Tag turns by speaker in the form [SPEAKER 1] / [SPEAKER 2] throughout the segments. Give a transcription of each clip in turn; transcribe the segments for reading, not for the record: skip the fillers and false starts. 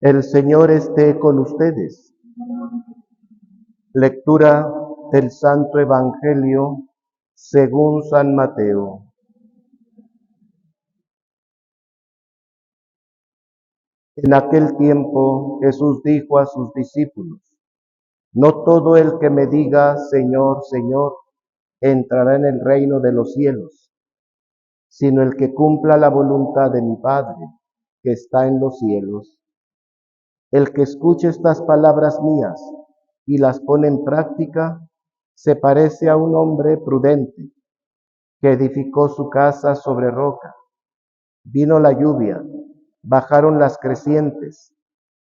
[SPEAKER 1] El Señor esté con ustedes. Lectura del Santo Evangelio según San Mateo. En aquel tiempo Jesús dijo a sus discípulos: No todo el que me diga Señor, Señor, entrará en el reino de los cielos, sino el que cumpla la voluntad de mi Padre, que está en los cielos. El que escuche estas palabras mías y las pone en práctica, se parece a un hombre prudente que edificó su casa sobre roca. Vino la lluvia, bajaron las crecientes,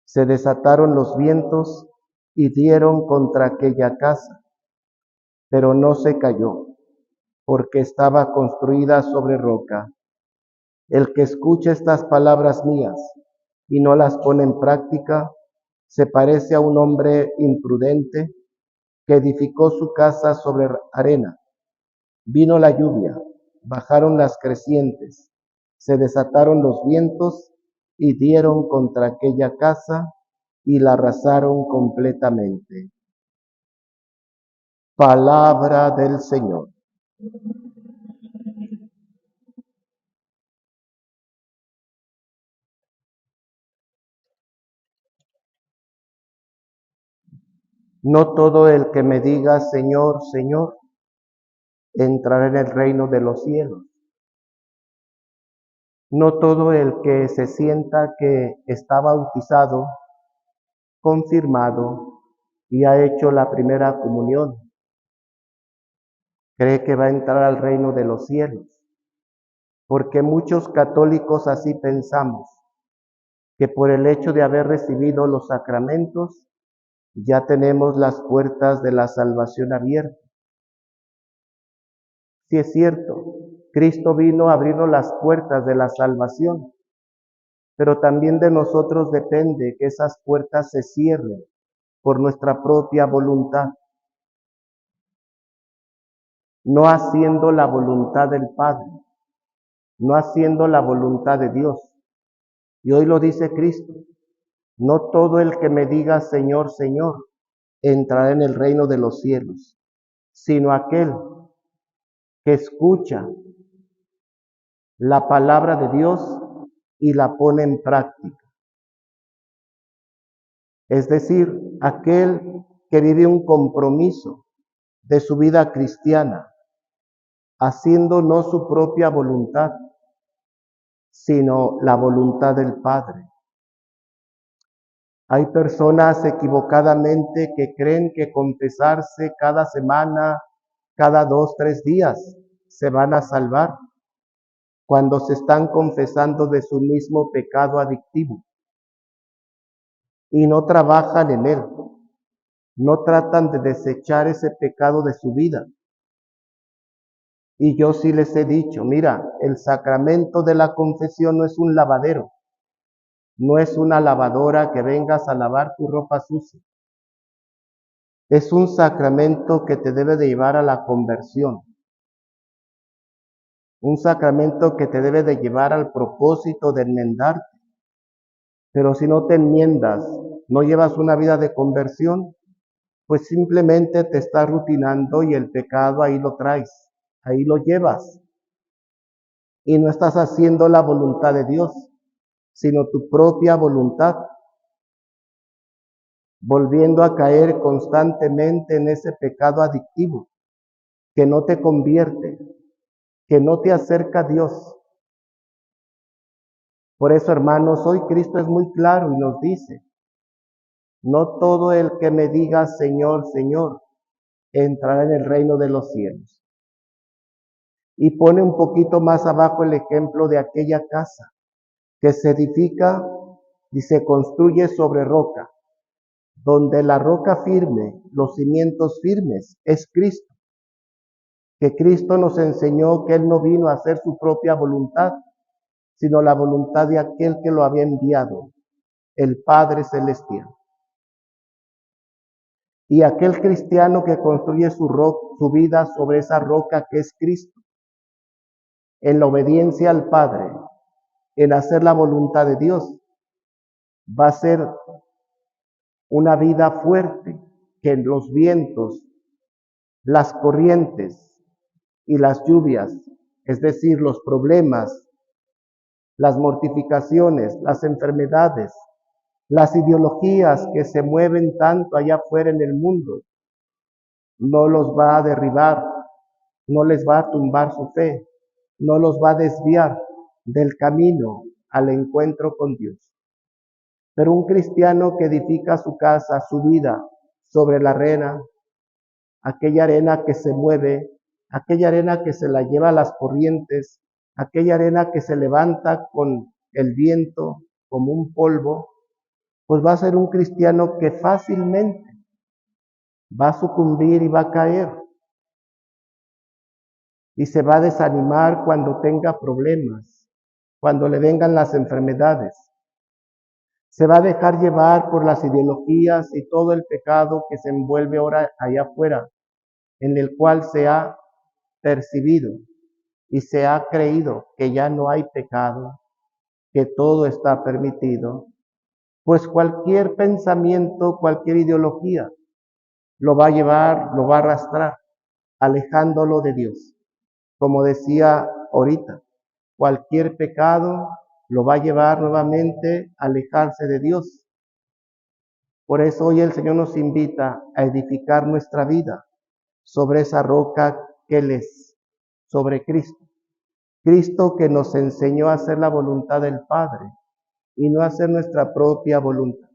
[SPEAKER 1] se desataron los vientos y dieron contra aquella casa, pero no se cayó, porque estaba construida sobre roca. El que escucha estas palabras mías y no las pone en práctica, se parece a un hombre imprudente que edificó su casa sobre arena. Vino la lluvia, bajaron las crecientes, se desataron los vientos y dieron contra aquella casa y la arrasaron completamente. Palabra del Señor. No todo el que me diga Señor, Señor, entrará en el reino de los cielos. No todo el que se sienta que está bautizado, confirmado y ha hecho la primera comunión, cree que va a entrar al reino de los cielos, porque muchos católicos así pensamos, que por el hecho de haber recibido los sacramentos, ya tenemos las puertas de la salvación abiertas. Sí es cierto, Cristo vino a abrirnos las puertas de la salvación, pero también de nosotros depende que esas puertas se cierren por nuestra propia voluntad, no haciendo la voluntad del Padre, no haciendo la voluntad de Dios. Y hoy lo dice Cristo: no todo el que me diga Señor, Señor, entrará en el reino de los cielos, sino aquel que escucha la palabra de Dios y la pone en práctica. Es decir, aquel que vive un compromiso de su vida cristiana, haciendo no su propia voluntad, sino la voluntad del Padre. Hay personas equivocadamente que creen que confesarse cada semana, cada 2, 3 días, se van a salvar, cuando se están confesando de su mismo pecado adictivo y no trabajan en él, no tratan de desechar ese pecado de su vida. Y yo sí les he dicho, mira, el sacramento de la confesión no es un lavadero, no es una lavadora que vengas a lavar tu ropa sucia. Es un sacramento que te debe de llevar a la conversión, un sacramento que te debe de llevar al propósito de enmendarte. Pero si no te enmiendas, no llevas una vida de conversión, pues simplemente te estás rutinando y el pecado ahí lo traes, ahí lo llevas. Y no estás haciendo la voluntad de Dios, sino tu propia voluntad, volviendo a caer constantemente en ese pecado adictivo que no te convierte, que no te acerca a Dios. Por eso, hermanos, hoy Cristo es muy claro y nos dice: no todo el que me diga Señor, Señor, entrará en el reino de los cielos. Y pone un poquito más abajo el ejemplo de aquella casa que se edifica y se construye sobre roca, donde la roca firme, los cimientos firmes, es Cristo. Que Cristo nos enseñó que Él no vino a hacer su propia voluntad, sino la voluntad de aquel que lo había enviado, el Padre Celestial. Y aquel cristiano que construye su vida sobre esa roca que es Cristo, en la obediencia al Padre, en hacer la voluntad de Dios, Va a ser una vida fuerte, que los vientos, las corrientes y las lluvias, es decir, los problemas, las mortificaciones, las enfermedades, las ideologías que se mueven tanto allá afuera en el mundo, no los va a derribar, no les va a tumbar su fe, no los va a desviar del camino al encuentro con Dios. Pero un cristiano que edifica su casa, su vida sobre la arena, aquella arena que se mueve, aquella arena que se la lleva a las corrientes, aquella arena que se levanta con el viento como un polvo, pues va a ser un cristiano que fácilmente va a sucumbir y va a caer y se va a desanimar cuando tenga problemas, cuando le vengan las enfermedades. Se va a dejar llevar por las ideologías y todo el pecado que se envuelve ahora allá afuera, en el cual se ha percibido y se ha creído que ya no hay pecado, que todo está permitido, pues cualquier pensamiento, cualquier ideología lo va a llevar, lo va a arrastrar, alejándolo de Dios. Como decía ahorita, cualquier pecado lo va a llevar nuevamente a alejarse de Dios. Por eso hoy el Señor nos invita a edificar nuestra vida sobre esa roca que Él es, sobre Cristo. Cristo que nos enseñó a hacer la voluntad del Padre y no hacer nuestra propia voluntad.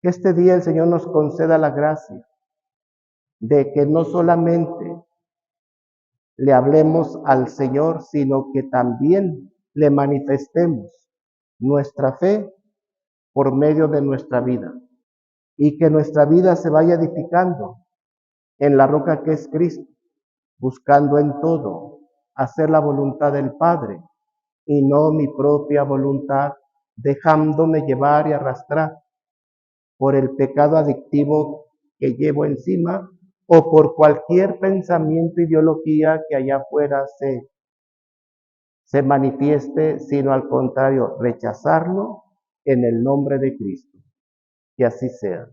[SPEAKER 1] Que este día el Señor nos conceda la gracia de que no solamente le hablemos al Señor, sino que también le manifestemos nuestra fe por medio de nuestra vida y que nuestra vida se vaya edificando en la roca que es Cristo, buscando en todo hacer la voluntad del Padre y no mi propia voluntad, dejándome llevar y arrastrar por el pecado adictivo que llevo encima o por cualquier pensamiento, ideología que allá afuera se manifieste, sino al contrario, rechazarlo en el nombre de Cristo. Que así sea.